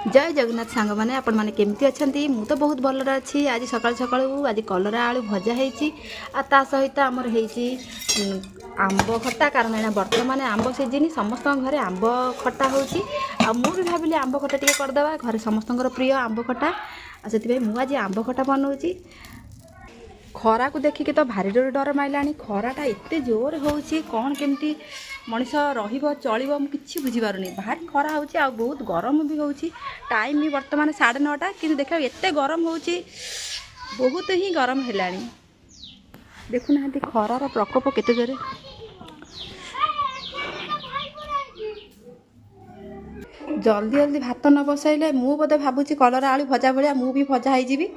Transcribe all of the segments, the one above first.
जय जगन्नाथ सांग मैंने आपण मैंने केमती अच्छा मु तो बहुत भलरे अच्छी आज सकाल सकाल आज कलरा आलू भजा होती ता सहित आमर होती आंब खटा कारण यहाँ बर्तमान आंब सीजन समस्त घरे आंब खटा होची आ मु भी भाविली आंब खटा टे करदेवा घरे समस्त प्रिय आंब खटा से मुझे आंब खटा बनाऊँगी खरा को देखिक तो भारी जोर डर माइला खराटा एत जोर होची कौन केमती मनीष रहा मुझे बुझीपारे भारी खरा हो बहुत गरम भी हो टाइम भी बर्तमान 9:30 कि देख एत गरम हो बहुत ही गरम है देखुना खरार प्रकोप केते जोरे जल्दी जल्दी भात न बसैले मु बोधे भावुची कलरा आलू भजा भाया मु भी भजा होइजिबी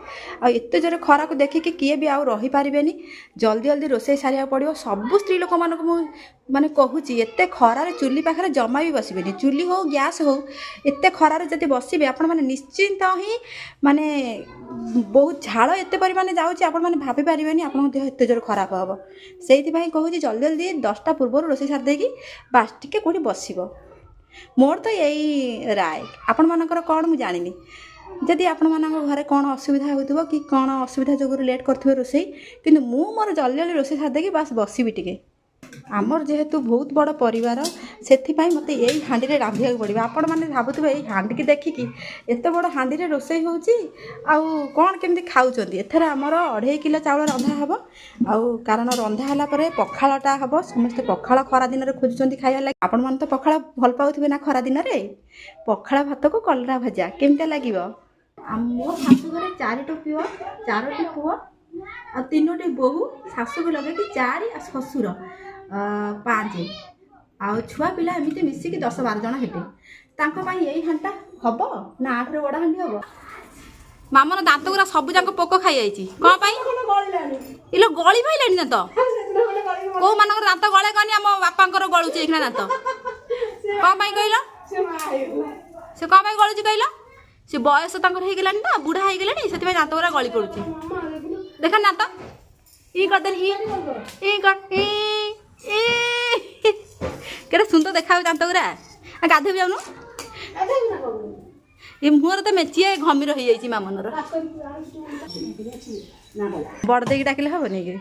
आ एते जोरे खरा को देखिकी किए भी आउ रही पारिबेनी जल्दी जल्दी रोषे सारिया पड़ो सबु स्त्री लोक मानक मु माने कहूची एते खरारे चुली पाखरे जमा भी बसबेनी चुली हो गैस हो एते खरारे जति बसिबे आपण माने निश्चिंत ही माने बहुत झाड़ एते परिमाणे जाउची आपण माने भाबी पारिबेनी आपण देह एते जोर खराब हबो सेहिति भाई कहूची जल्दी जल्दी 10टा पूर्व रोषे सार देकी बास टिके कोठी बसिबो मोर तो यही राय आपण मानकर कौन मुझे जानी जदि आपण मान घरे कौन असुविधा हो कि कौन असुविधा जो लेट कर रोसई कि मोर जल्दी जल्दी रोसई सारिदेकी बास बसबी टिके आमर जेहेतु बहुत बड़ परिवार से मत यही हाँडी में रांधिया पड़ो आपण मैंने भावुवे यही हाँडी की देखिकी एत बड़ हाँडी में रोसई हो कौन केमती खाऊँ एथर आमर 2.5 किलो चाउल रंधा हम आउ कारण रंधा है पखाड़टा हम समस्ते पखाड़ खरा दिन में खोजुंट खाया लगे आपण मैंने तो पखाड़ भल पाऊे ना खरा दिन में पखाड़ भात को कलरा भजा केमती लगे मो शाशु घर 4टी पुओ 4टी पुओ आ 3टी बोहू शाशु को लगे 4 आ शशुर 5 आउ छुआ पिला एमती मिसिकी 10-12 जन हेटे यही हांटा हम ना 8 रे बड़ा हांडी हम मामन दांत गुरा सब जाक पोक खाई जाइए कौन इलो गली पाइलानी दांत कौ मान दांत गले कहनी आम बापा गलुचे दांत कौन कहल से कौन गलुची कहल से बयस होगलानी ना बुढ़ा होगलानी से दांत गुरा गली पड़ुची देख दांत ई करदेनी ई केटा सुंदर देखा दांत गुरा गाधे जाऊनु ये मुहर तो मेचिए घमीर हो जाइए मामनर बड़दे डाकिले हम नहीं कि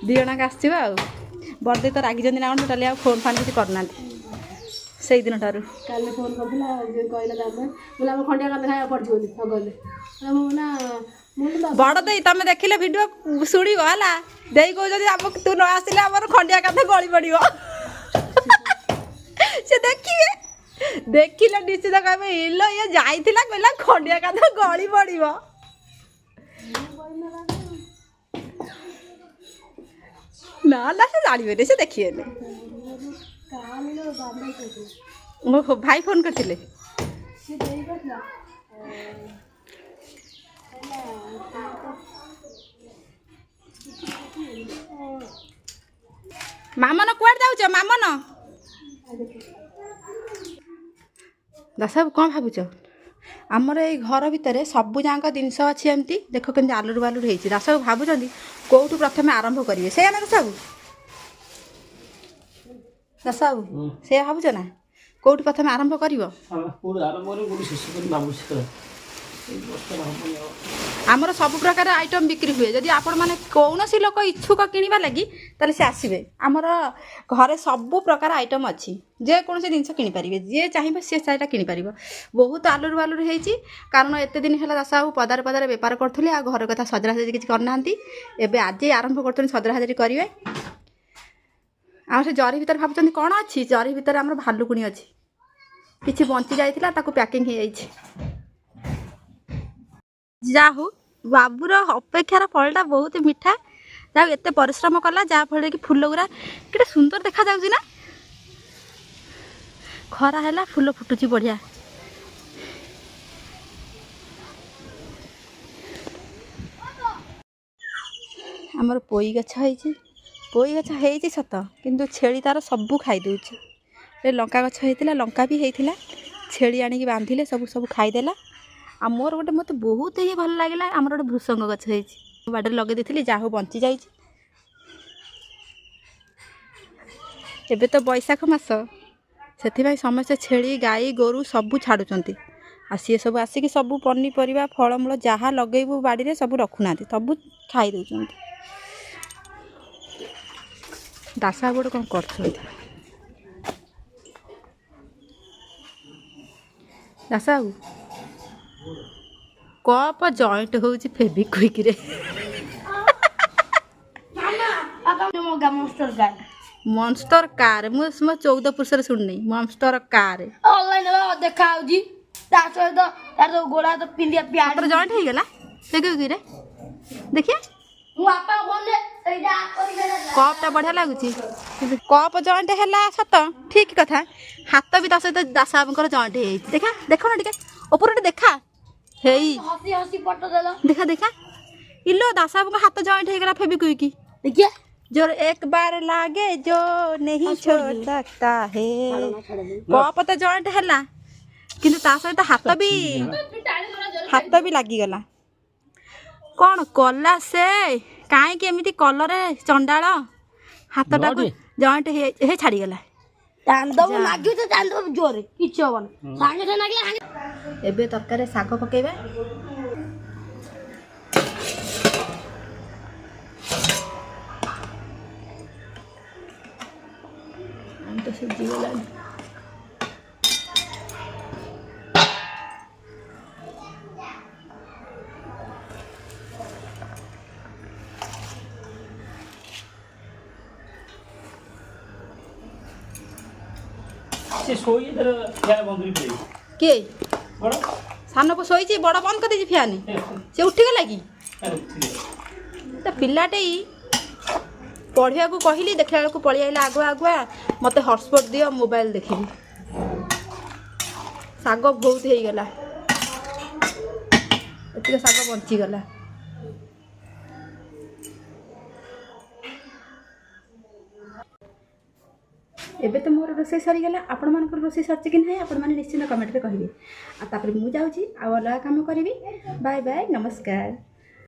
2 जन आसवा बड़दे तो रागी ना टोटाली फोन फान किसी करना से दिन ठार फोन कर खंडिया खाया पड़े बड़ दे तुम देखिले वीडियो शुणव है दे कह तू न आसिले आम खंडिया कांध गली पड़ो से देखिए देखिले निश्चित कहे इलो ये जाइला कहला खंडिया कांध गली पड़ो ना ना से जानवे से देखिए मो भाई फोन करते मामन कुआड़ जाऊच मामन दासा कौन भावुच आमर ये घर भितर सबू जाक जिनस अच्छी एमती देख केमती आलुर बालुर होती दासा भावुं कौटू प्रथम आरंभ करेंगे से ना दासा दासा से भावुच ना कौटू प्रथम आरंभ कर आमर सब प्रकार आइटम बिक्री हुए जदि आपण माने कौन सी लोक इच्छुक किणवा लगी ताले से आसबे आमर घरे सबू प्रकार आइटम अच्छी जे कौन से जिनस किनी पारिबे जे चाहिए सी साइटा किनी पारिबो बहुत आलुर बालुर होईची कारण एते दिन है दासा पदार पदार बेपार करथुले आ घर कथा सजरा सजरी किछि करनांती एबे आज आरंभ करथुन सजरा सजरी करिवे आ से जरी भीतर भाबुचंदी कोन अछि जरी भीतर हमर भालुकुणी अछि किछि बंची जाइतिला ताकू पैकिंग हे जाइछि जाहू बाबूर अपेक्षार फलटा बहुत मीठा जाऊ एत परिश्रम कला जहाँफल कि फूल गुरा कि सुंदर देखा जाऊँ ना खरा है फूल फुटुची बढ़िया आमर पोई गछ है सत किंतु छेली तार सबू खाई दे लंका गछ होता लंका भी होता छेली आनिकी बांधिले सब सब खाईदेला आ मोर गोटे मत बहुत ही भल लगे आमर गोटे भृसंग गछ हो बाड़े लगे दी जहाँ बंची जा एबे तो बैशाख मास से समस्ते छेली गाई गोरु सबू छाड़ुंट आ सी सब आसिक सब पनीपरिया फलमूल जहाँ लगेबू बाड़ी सब रखुना सब खाई दौरान दासा गोटे कौन कर दासा कप जॉइंट हो फेविक्विक रे मॉन्स्टर कार मुझे 14 पुरुष शुणनी मॉन्स्टर कार ऑनलाइन देखा तार गोड़ा तो पिंडिया प्यार जॉइंट हो गला फेविक्विक रे देखिए कपटा बढ़िया लगुच कप जॉइंट है सत ठीक कथा हाथ भी ता सहित दासा जॉइंट हो देखा देख ना टे ऊपर देखा हेई हसी हसी फोटो देला देखा देखा इलो दासा हाथ जॉइंट हो गला फेविक्विक देखिए जो एक बार लागे जो नहीं छोड़ सकता है कप तो जॉइंट है किंतु ता सहित हाथ भी लगिगला कौन कला से कहीं एमती कलर चंडाल हाथटा जॉइंट हे छाड़ीगला जोरे किछ होबन सागे से नागले एबे तरकारी साग पकेबे हम तो सिद्धि गला से सोई इधर क्या बंदरी पे के बड़ सान को शोची बड़ बंद कर दीजिए फैन से उठीगला कि तो पिलाटे पढ़िया को कहली देखला बेलू पलि आइला आगुआ आगुआ मत हॉटस्पॉट दियो मोबाइल देखी साग बहुत हो गला एतिक साग बंचीगला एबे तो मोर रोषे सरीगला आपण मान रोषे सरचे कि नहीं आपण मैंने निश्चिंत कमेंट रे कहिए आ तापर मु जाउची आ अलग काम करी बाय बाय नमस्कार।